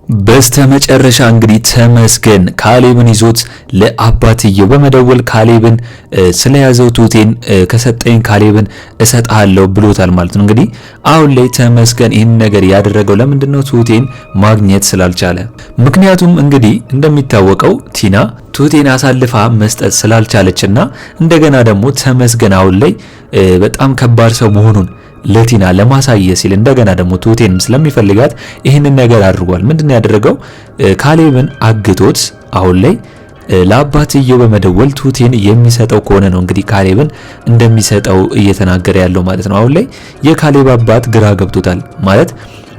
በስተመጨረሻ እንግዲህ ተመስገን ካሌብን ይዞት ለአባትየው በመደወል ካሌብን ስለያዘው ቱቴን ከሰጠኝ ካሌብን እሰጣለሁ ብሎታል ማለት ነው። እንግዲህ አሁን ላይ ተመስገን ይህን ነገር ያደረገው ለምንድነው? ቱቴን ማግኘት ስላልቻለ። ምክንያቱም እንግዲህ እንደሚታወቀው ቲና ቱቴን አሳልፋ መስጠት ስላልቻለችና እንደገና ደግሞ ተመስገን አሁን ላይ በጣም ከባድ ሰው መሆኑን ለቲና ለማሳየት ሲል እንደገና ደግሞ ቱቴንም ስለሚፈልጋት ይህንን ነገር አድርጓል። ምንድነው ያደረገው? ካሌብን አግቶት አሁን ላይ ለአባትየው በመደወል ቱቴን የሚሰጠው ከሆነ ነው እንግዲህ ካሌብን እንደሚሰጠው እየተናገረ ያለው ማለት ነው። አሁን ላይ የካሌብ አባት ግራ ገብቶታል ማለት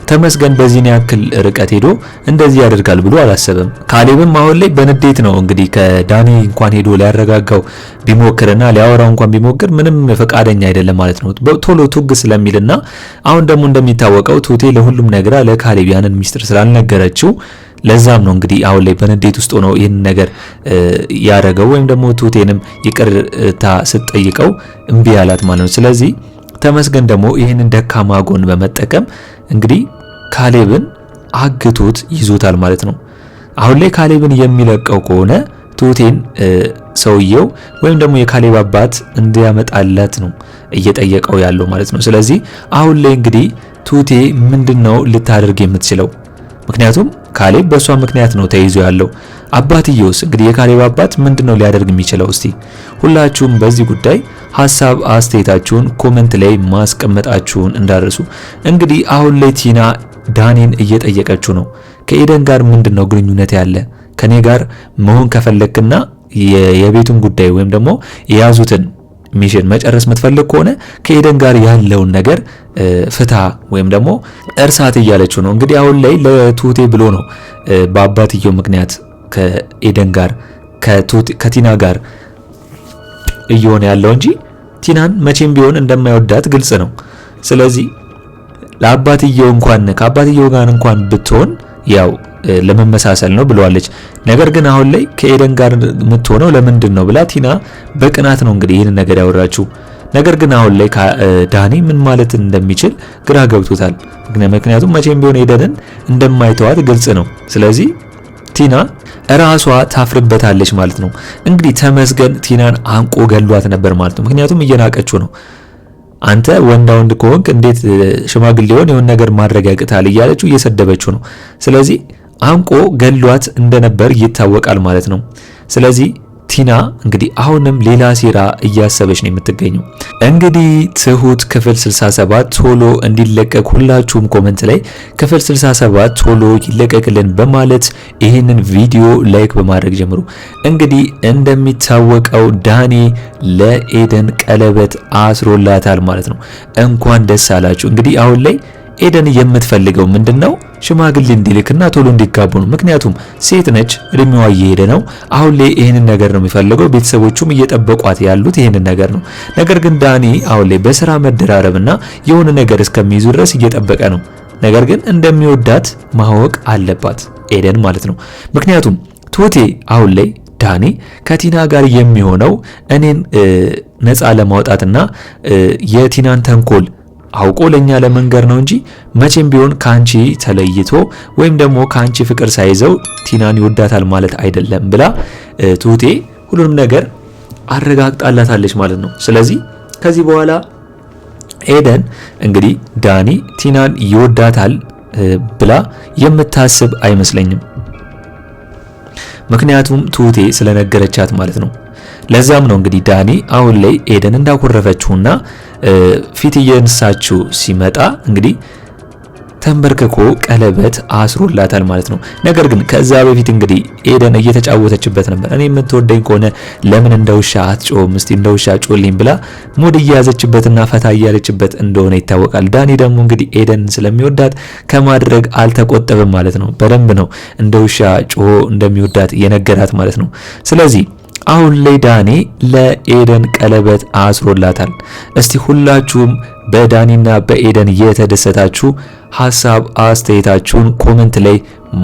ተመስገን በዚህ ያክል ርቀት ሄዶ እንደዚህ ያደርጋል ብሎ አላሰበም። ካሌብም አሁን ላይ በንዴት ነው እንግዲህ ከዳኒ እንኳን ሄዶ ሊያረጋጋው ቢሞክርና ሊያወራው እንኳን ቢሞክር ምንም ፈቃደኛ አይደለም ማለት ነው። ቶሎ ቱግ ስለሚልና አሁን ደግሞ እንደሚታወቀው ቱቴ ለሁሉም ነገር ለካሌብ ያንን ሚስጥር ስላልነገረችው ለዛም ነው እንግዲህ አሁን ላይ በንዴት ውስጥ ሆኖ ይህን ነገር ያረገው ወይም ደግሞ ቱቴንም ይቅርታ ስትጠይቀው እምቢ ያላት ማለት ነው። ስለዚህ ተመስገን ደግሞ ይህንን ደካማ ጎን በመጠቀም እንግዲህ ካሌብን አግቶት ይዞታል ማለት ነው። አሁን ላይ ካሌብን የሚለቀው ከሆነ ቱቴን ሰውየው ወይም ደግሞ የካሌብ አባት እንዲያመጣላት ነው እየጠየቀው ያለው ማለት ነው። ስለዚህ አሁን ላይ እንግዲህ ቱቴ ምንድነው ልታደርግ የምትችለው? ምክንያቱም ካሌብ በሷ ምክንያት ነው ተይዞ ያለው። አባትየውስ እንግዲህ የካሌብ አባት ምንድነው ሊያደርግ የሚችለው? እስቲ ሁላችሁም በዚህ ጉዳይ ሐሳብ አስተያየታችሁን ኮሜንት ላይ ማስቀመጣችሁን እንዳረሱ። እንግዲህ አሁን ላይ ቲና ዳኒን እየጠየቀችው ነው። ከኤደን ጋር ምንድነው ግንኙነት ያለ? ከኔ ጋር መሆን ከፈለክና የቤቱን ጉዳይ ወይም ደግሞ የያዙትን ሚሽን መጨረስ የምትፈልግ ከሆነ ከኤደን ጋር ያለውን ነገር ፍታ ወይም ደግሞ እርሳት እያለችው ነው። እንግዲህ አሁን ላይ ለቱቴ ብሎ ነው በአባትየው ምክንያት ከኤደን ጋር ከቲና ጋር እየሆነ ያለው እንጂ ቲናን መቼም ቢሆን እንደማይወዳት ግልጽ ነው። ስለዚህ ለአባትየው እንኳን ከአባትየው ጋር እንኳን ብትሆን ያው ለመመሳሰል ነው ብለዋለች። ነገር ግን አሁን ላይ ከኤደን ጋር የምትሆነው ለምንድን ነው ብላ ቲና በቅናት ነው እንግዲህ ይህን ነገር ያወራችው። ነገር ግን አሁን ላይ ዳኒ ምን ማለት እንደሚችል ግራ ገብቶታል። ምክንያቱም መቼም ቢሆን ኤደንን እንደማይተዋት ግልጽ ነው። ስለዚህ ቲና ራሷ ታፍርበታለች ማለት ነው። እንግዲህ ተመስገን ቲናን አንቆ ገሏት ነበር ማለት ነው። ምክንያቱም እየናቀችው ነው። አንተ ወንዳ ወንድ ከሆንክ እንዴት ሽማግሌውን የሆነ ነገር ማድረግ ያቅታል እያለችው እየሰደበችው ነው። ስለዚህ አንቆ ገሏት እንደነበር ይታወቃል ማለት ነው። ስለዚህ ቲና እንግዲህ አሁንም ሌላ ሴራ እያሰበች ነው የምትገኘው። እንግዲህ ትሁት ክፍል 67 ቶሎ እንዲለቀቅ ሁላችሁም ኮሜንት ላይ ክፍል 67 ቶሎ ይለቀቅልን በማለት ይህንን ቪዲዮ ላይክ በማድረግ ጀምሩ። እንግዲህ እንደሚታወቀው ዳኒ ለኤደን ቀለበት አስሮላታል ማለት ነው። እንኳን ደስ አላችሁ። እንግዲህ አሁን ላይ ኤደን የምትፈልገው ምንድነው? ሽማግሌ እንዲልክና ቶሎ እንዲጋቡ ነው። ምክንያቱም ሴት ነች፣ እድሜዋ እየሄደ ነው። አሁን ላይ ይሄንን ነገር ነው የሚፈልገው። ቤተሰቦቹም እየጠበቋት ያሉት ይሄንን ነገር ነው። ነገር ግን ዳኒ አሁን ላይ በስራ መደራረብና የሆነ ነገር እስከሚይዙ ድረስ እየጠበቀ ነው። ነገር ግን እንደሚወዳት ማወቅ አለባት ኤደን ማለት ነው። ምክንያቱም ቱቴ አሁን ላይ ዳኒ ከቲና ጋር የሚሆነው እኔን ነፃ ለማውጣትና የቲናን ተንኮል አውቆ ለኛ ለመንገር ነው እንጂ መቼም ቢሆን ካንቺ ተለይቶ ወይም ደግሞ ካንቺ ፍቅር ሳይዘው ቲናን ይወዳታል ማለት አይደለም ብላ ቱቴ ሁሉንም ነገር አረጋግጣላታለች ማለት ነው። ስለዚህ ከዚህ በኋላ ኤደን እንግዲህ ዳኒ ቲናን ይወዳታል ብላ የምታስብ አይመስለኝም። ምክንያቱም ቱቴ ስለነገረቻት ማለት ነው። ለዛም ነው እንግዲህ ዳኒ አሁን ላይ ኤደን እንዳኮረፈችውና ፊት እየነሳችው ሲመጣ እንግዲህ ተንበርክኮ ቀለበት አስሮላታል ማለት ነው። ነገር ግን ከዛ በፊት እንግዲህ ኤደን እየተጫወተችበት ነበር። እኔ የምትወደኝ ከሆነ ለምን እንደውሻ አትጮም? እስቲ እንደውሻ ጮልኝ ብላ ሙድ እያያዘችበትና ፈታ እያለችበት እንደሆነ ይታወቃል። ዳኒ ደግሞ እንግዲህ ኤደን ስለሚወዳት ከማድረግ አልተቆጠበም ማለት ነው። በደንብ ነው እንደውሻ ጮሆ እንደሚወዳት የነገራት ማለት ነው። ስለዚህ አሁን ላይ ዳኒ ለኤደን ቀለበት አስሮላታል። እስቲ ሁላችሁም በዳኒና በኤደን የተደሰታችሁ ሐሳብ አስተያየታችሁን ኮሜንት ላይ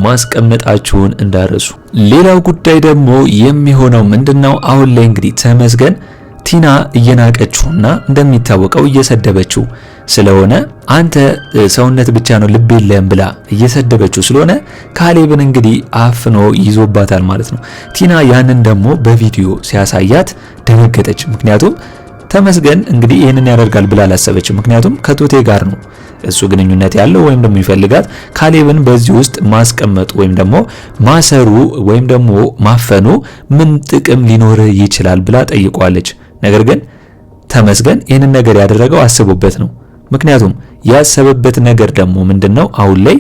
ማስቀመጣችሁን እንዳረሱ። ሌላው ጉዳይ ደግሞ የሚሆነው ምንድነው? አሁን ላይ እንግዲህ ተመስገን ቲና እየናቀችውና እንደሚታወቀው እየሰደበችው ስለሆነ አንተ ሰውነት ብቻ ነው ልብ የለህም ብላ እየሰደበችው ስለሆነ ካሌብን እንግዲህ አፍኖ ይዞባታል ማለት ነው። ቲና ያንን ደግሞ በቪዲዮ ሲያሳያት ደነገጠች። ምክንያቱም ተመስገን እንግዲህ ይህንን ያደርጋል ብላ አላሰበችም። ምክንያቱም ከቱቴ ጋር ነው እሱ ግንኙነት ያለው ወይም ደግሞ ይፈልጋት ካሌብን በዚህ ውስጥ ማስቀመጡ ወይም ደግሞ ማሰሩ ወይም ደግሞ ማፈኑ ምን ጥቅም ሊኖር ይችላል ብላ ጠይቋለች። ነገር ግን ተመስገን ይህንን ነገር ያደረገው አስቦበት ነው። ምክንያቱም ያሰበበት ነገር ደግሞ ምንድነው? አሁን ላይ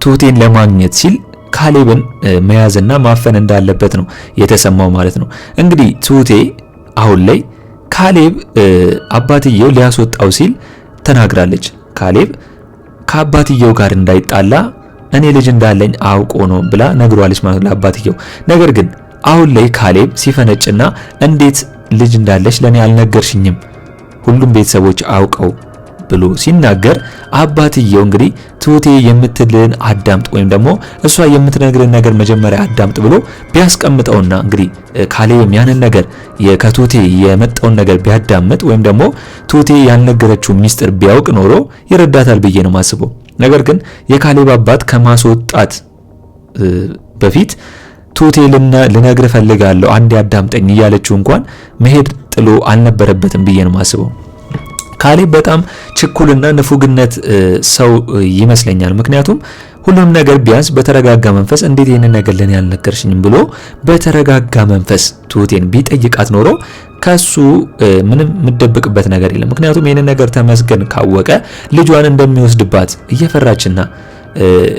ቱቴን ለማግኘት ሲል ካሌብን መያዝና ማፈን እንዳለበት ነው የተሰማው ማለት ነው። እንግዲህ ቱቴ አሁን ላይ ካሌብ አባትየው ሊያስወጣው ሲል ተናግራለች። ካሌብ ከአባትየው ጋር እንዳይጣላ እኔ ልጅ እንዳለኝ አውቆ ነው ብላ ነግሯለች ማለት ለአባትየው። ነገር ግን አሁን ላይ ካሌብ ሲፈነጭና እንዴት ልጅ እንዳለች ለኔ አልነገርሽኝም ሁሉም ቤተሰቦች አውቀው ብሎ ሲናገር አባትየው እንግዲህ ቱቴ የምትልን አዳምጥ ወይም ደግሞ እሷ የምትነግርን ነገር መጀመሪያ አዳምጥ ብሎ ቢያስቀምጠውና እንግዲህ ካሌብም ያንን ነገር ከቱቴ የመጣውን ነገር ቢያዳምጥ ወይም ደግሞ ቱቴ ያልነገረችው ሚስጥር ቢያውቅ ኖሮ ይረዳታል ብዬ ነው ማስበው። ነገር ግን የካሌብ አባት ከማስወጣት በፊት ቱቴ ልነግር ፈልጋለሁ አንዴ አዳምጠኝ እያለችው እንኳን መሄድ ጥሎ አልነበረበትም ብዬ ነው ማስበው። ካሌብ በጣም ችኩልና ንፉግነት ሰው ይመስለኛል። ምክንያቱም ሁሉም ነገር ቢያንስ በተረጋጋ መንፈስ እንዴት ይሄንን ነገር ለኔ ያልነገርሽኝም ብሎ በተረጋጋ መንፈስ ቱቴን ቢጠይቃት ኖሮ ከሱ ምንም ምደብቅበት ነገር የለም። ምክንያቱም ይሄንን ነገር ተመስገን ካወቀ ልጇን እንደሚወስድባት እየፈራችና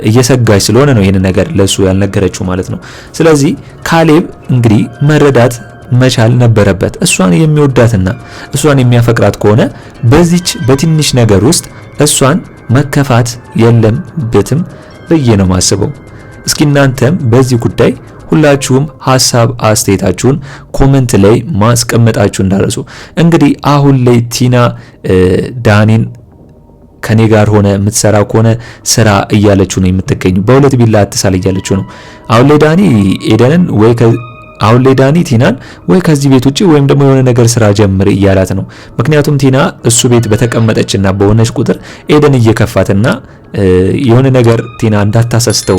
እየሰጋች ስለሆነ ነው ይሄንን ነገር ለሱ ያልነገረችው ማለት ነው። ስለዚህ ካሌብ እንግዲህ መረዳት መቻል ነበረበት። እሷን የሚወዳትና እሷን የሚያፈቅራት ከሆነ በዚች በትንሽ ነገር ውስጥ እሷን መከፋት የለበትም ብዬ ነው ማስበው። እስኪ እናንተም በዚህ ጉዳይ ሁላችሁም ሐሳብ አስተያየታችሁን ኮሜንት ላይ ማስቀመጣችሁ እንዳረሱ። እንግዲህ አሁን ላይ ቲና ዳኒን ከኔ ጋር ሆነ የምትሰራ ከሆነ ስራ እያለችው ነው የምትገኘው። በሁለት ቢላ አትሳል እያለችው ነው። አሁን ላይ ዳኒ ኤደንን አሁን ላይ ዳኒ ቲናን ወይ ከዚህ ቤት ውጪ ወይም ደግሞ የሆነ ነገር ስራ ጀምር እያላት ነው። ምክንያቱም ቲና እሱ ቤት በተቀመጠችና በሆነች ቁጥር ኤደን እየከፋትና የሆነ ነገር ቲና እንዳታሰስተው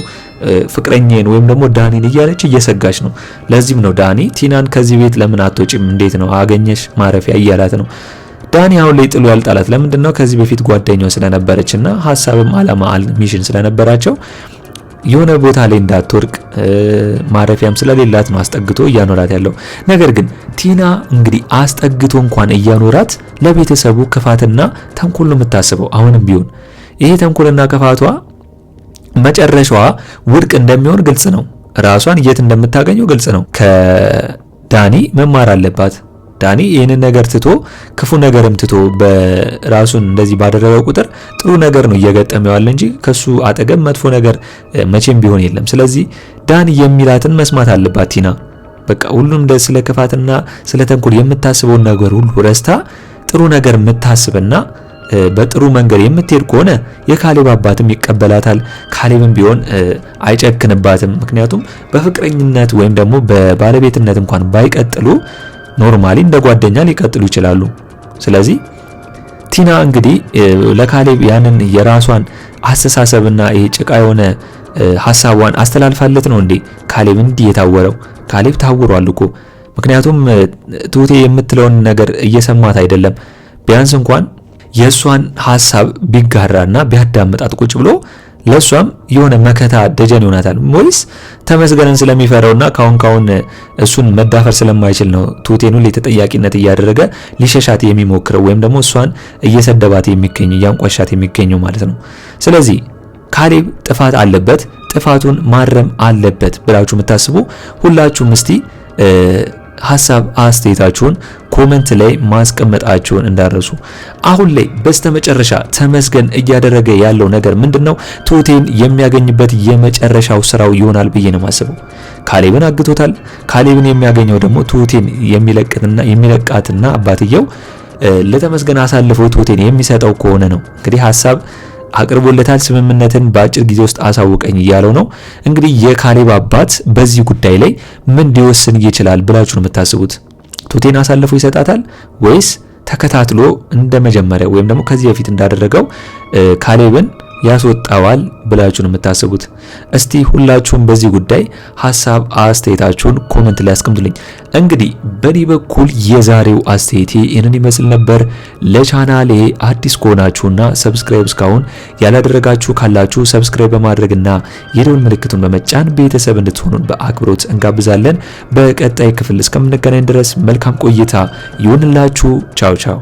ፍቅረኛዬን ወይም ደግሞ ዳኒን እያለች እየሰጋች ነው። ለዚህም ነው ዳኒ ቲናን ከዚህ ቤት ለምን አትወጪም? እንዴት ነው አገኘሽ ማረፊያ እያላት ነው። ዳኒ አሁን ላይ ጥሎ ያልጣላት ለምንድነው? ከዚህ በፊት ጓደኛው ስለነበረችና ሐሳብም አላማ ሚሽን ስለነበራቸው የሆነ ቦታ ላይ እንዳትወርቅ ማረፊያም ስለሌላት ነው አስጠግቶ እያኖራት ያለው። ነገር ግን ቲና እንግዲህ አስጠግቶ እንኳን እያኖራት ለቤተሰቡ ክፋትና ተንኮል ነው የምታስበው። አሁንም ቢሆን ይሄ ተንኮልና ክፋቷ መጨረሻዋ ውድቅ እንደሚሆን ግልጽ ነው። ራሷን የት እንደምታገኘው ግልጽ ነው። ከዳኒ መማር አለባት። ዳኒ ይህንን ነገር ትቶ ክፉ ነገርም ትቶ በራሱን እንደዚህ ባደረገው ቁጥር ጥሩ ነገር ነው እየገጠመው ያለ እንጂ ከሱ አጠገብ መጥፎ ነገር መቼም ቢሆን የለም። ስለዚህ ዳኒ የሚላትን መስማት አለባት ቲና። በቃ ሁሉም ስለ ክፋትና ስለ ተንኮል የምታስበውን ነገር ሁሉ ረስታ ጥሩ ነገር የምታስብና በጥሩ መንገድ የምትሄድ ከሆነ የካሌብ አባትም ይቀበላታል። ካሌብም ቢሆን አይጨክንባትም። ምክንያቱም በፍቅረኝነት ወይም ደግሞ በባለቤትነት እንኳን ባይቀጥሉ ኖርማሊ እንደ ጓደኛ ሊቀጥሉ ይችላሉ። ስለዚህ ቲና እንግዲህ ለካሌብ ያንን የራሷን አስተሳሰብና ይሄ ጭቃ የሆነ ሐሳቧን አስተላልፋለት ነው እንዴ ካሌብ እንዲህ የታወረው? ካሌብ ታውሯል እኮ። ምክንያቱም ቱቴ የምትለውን ነገር እየሰማት አይደለም። ቢያንስ እንኳን የሷን ሐሳብ ቢጋራና ቢያዳምጣት ቁጭ ብሎ ለሷም የሆነ መከታ ደጀን ይሆናታል። ወይስ ተመስገንን ስለሚፈራውና ካሁን እሱን መዳፈር ስለማይችል ነው ቱቴኑ ለተጠያቂነት እያደረገ ሊሸሻት የሚሞክረው ወይም ደግሞ እሷን እየሰደባት የሚገኝ እያንቋሻት የሚገኘው ማለት ነው። ስለዚህ ካሌብ ጥፋት አለበት፣ ጥፋቱን ማረም አለበት ብላችሁ የምታስቡ ሁላችሁም እስቲ ሐሳብ አስተያየታችሁን ኮሜንት ላይ ማስቀመጣችሁን እንዳረሱ። አሁን ላይ በስተመጨረሻ ተመስገን እያደረገ ያለው ነገር ምንድነው? ቱቴን የሚያገኝበት የመጨረሻው ስራው ይሆናል ብዬ ነው ማስበው። ካሌብን አግቶታል። ካሌብን የሚያገኘው ደግሞ ቱቴን የሚለቃትና አባትየው ለተመስገን አሳልፎ ቱቴን የሚሰጠው ከሆነ ነው። እንግዲህ ሐሳብ አቅርቦለታል። ስምምነትን በአጭር ጊዜ ውስጥ አሳውቀኝ እያለው ነው። እንግዲህ የካሌብ አባት በዚህ ጉዳይ ላይ ምን ሊወስን ይችላል ብላችሁ ነው የምታስቡት? ቱቴን አሳልፎ ይሰጣታል ወይስ ተከታትሎ እንደመጀመሪያው ወይም ደግሞ ከዚህ በፊት እንዳደረገው ካሌብን ያስወጣዋል ብላችሁ ነው የምታስቡት? እስቲ ሁላችሁም በዚህ ጉዳይ ሐሳብ አስተያየታችሁን ኮሜንት ላይ አስቀምጡልኝ። እንግዲህ በኔ በኩል የዛሬው አስተያየቴ ይህንን ይመስል ነበር። ለቻናሌ አዲስ ከሆናችሁና ሰብስክራይብ እስካሁን ያላደረጋችሁ ካላችሁ ሰብስክራይብ በማድረግና የደወል ምልክቱን በመጫን ቤተሰብ እንድትሆኑን በአክብሮት እንጋብዛለን። በቀጣይ ክፍል እስከምንገናኝ ድረስ መልካም ቆይታ ይሁንላችሁ። ቻው ቻው።